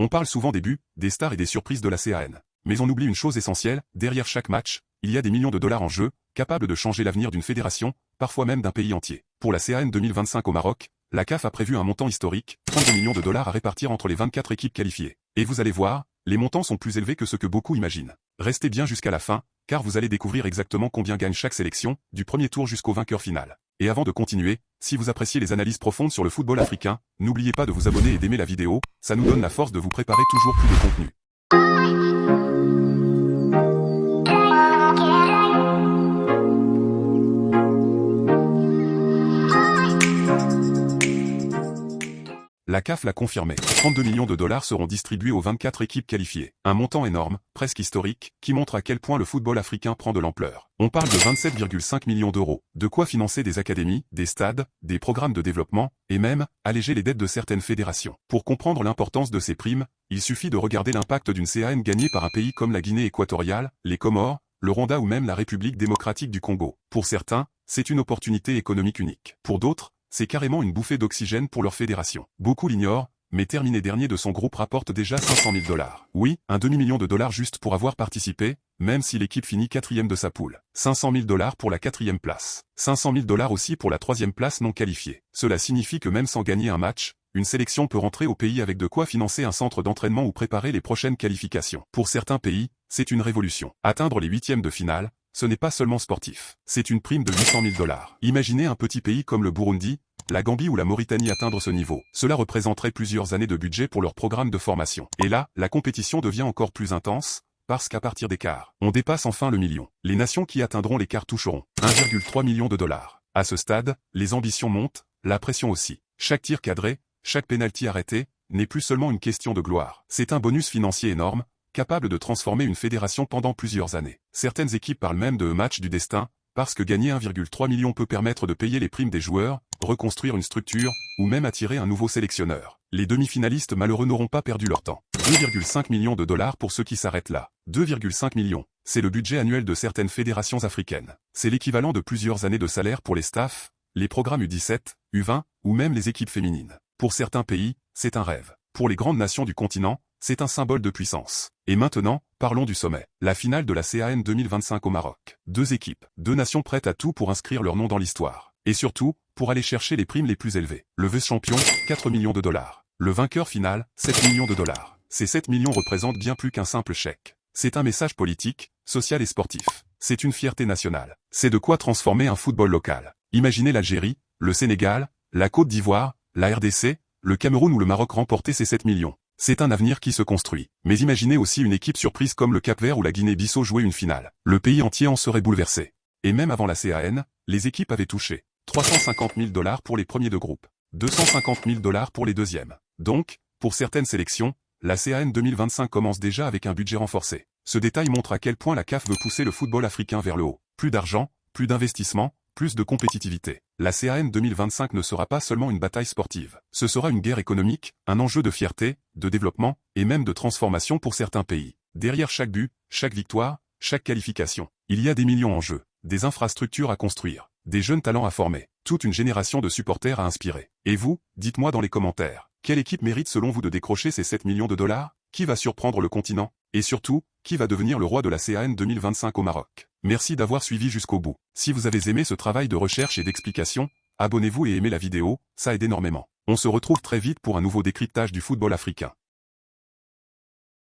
On parle souvent des buts, des stars et des surprises de la CAN. Mais on oublie une chose essentielle, derrière chaque match, il y a des millions de dollars en jeu, capables de changer l'avenir d'une fédération, parfois même d'un pays entier. Pour la CAN 2025 au Maroc, la CAF a prévu un montant historique, 32 millions de dollars à répartir entre les 24 équipes qualifiées. Et vous allez voir, les montants sont plus élevés que ce que beaucoup imaginent. Restez bien jusqu'à la fin, car vous allez découvrir exactement combien gagne chaque sélection, du premier tour jusqu'au vainqueur final. Et avant de continuer, si vous appréciez les analyses profondes sur le football africain, n'oubliez pas de vous abonner et d'aimer la vidéo, ça nous donne la force de vous préparer toujours plus de contenu. La CAF l'a confirmé, 32 millions de dollars seront distribués aux 24 équipes qualifiées. Un montant énorme, presque historique, qui montre à quel point le football africain prend de l'ampleur. On parle de 27,5 millions d'euros, de quoi financer des académies, des stades, des programmes de développement, et même, alléger les dettes de certaines fédérations. Pour comprendre l'importance de ces primes, il suffit de regarder l'impact d'une CAN gagnée par un pays comme la Guinée équatoriale, les Comores, le Rwanda ou même la République démocratique du Congo. Pour certains, c'est une opportunité économique unique. Pour d'autres, c'est carrément une bouffée d'oxygène pour leur fédération. Beaucoup l'ignorent, mais terminé dernier de son groupe rapporte déjà 500 000 dollars. Oui, un demi-million de dollars juste pour avoir participé, même si l'équipe finit 4e de sa poule. 500 000 dollars pour la 4e place. 500 000 dollars aussi pour la 3e place non qualifiée. Cela signifie que même sans gagner un match, une sélection peut rentrer au pays avec de quoi financer un centre d'entraînement ou préparer les prochaines qualifications. Pour certains pays, c'est une révolution. Atteindre les 8e de finale, ce n'est pas seulement sportif. C'est une prime de 800 000 dollars. Imaginez un petit pays comme le Burundi, la Gambie ou la Mauritanie atteindre ce niveau. Cela représenterait plusieurs années de budget pour leur programme de formation. Et là, la compétition devient encore plus intense, parce qu'à partir des quarts, on dépasse enfin le million. Les nations qui atteindront les quarts toucheront 1,3 million de dollars. À ce stade, les ambitions montent, la pression aussi. Chaque tir cadré, chaque pénalty arrêté, n'est plus seulement une question de gloire. C'est un bonus financier énorme, capable de transformer une fédération pendant plusieurs années. Certaines équipes parlent même de match du destin, parce que gagner 1,3 million peut permettre de payer les primes des joueurs, reconstruire une structure, ou même attirer un nouveau sélectionneur. Les demi-finalistes malheureux n'auront pas perdu leur temps. 2,5 millions de dollars pour ceux qui s'arrêtent là. 2,5 millions, c'est le budget annuel de certaines fédérations africaines. C'est l'équivalent de plusieurs années de salaire pour les staffs, les programmes U17, U20, ou même les équipes féminines. Pour certains pays, c'est un rêve. Pour les grandes nations du continent, c'est un symbole de puissance. Et maintenant, parlons du sommet. La finale de la CAN 2025 au Maroc. Deux équipes, deux nations prêtes à tout pour inscrire leur nom dans l'histoire. Et surtout, pour aller chercher les primes les plus élevées. Le vice-champion, 4 millions de dollars. Le vainqueur final, 7 millions de dollars. Ces 7 millions représentent bien plus qu'un simple chèque. C'est un message politique, social et sportif. C'est une fierté nationale. C'est de quoi transformer un football local. Imaginez l'Algérie, le Sénégal, la Côte d'Ivoire, la RDC, le Cameroun ou le Maroc remporter ces 7 millions. C'est un avenir qui se construit. Mais imaginez aussi une équipe surprise comme le Cap-Vert ou la Guinée-Bissau jouer une finale. Le pays entier en serait bouleversé. Et même avant la CAN, les équipes avaient touché 350 000 dollars pour les premiers de groupe, 250 000 dollars pour les deuxièmes. Donc, pour certaines sélections, la CAN 2025 commence déjà avec un budget renforcé. Ce détail montre à quel point la CAF veut pousser le football africain vers le haut. Plus d'argent, plus d'investissement, plus de compétitivité. La CAN 2025 ne sera pas seulement une bataille sportive. Ce sera une guerre économique, un enjeu de fierté, de développement, et même de transformation pour certains pays. Derrière chaque but, chaque victoire, chaque qualification, il y a des millions en jeu, des infrastructures à construire, des jeunes talents à former, toute une génération de supporters à inspirer. Et vous, dites-moi dans les commentaires, quelle équipe mérite selon vous de décrocher ces 7 millions de dollars? Qui va surprendre le continent? Et surtout, qui va devenir le roi de la CAN 2025 au Maroc? Merci d'avoir suivi jusqu'au bout. Si vous avez aimé ce travail de recherche et d'explication, abonnez-vous et aimez la vidéo, ça aide énormément. On se retrouve très vite pour un nouveau décryptage du football africain.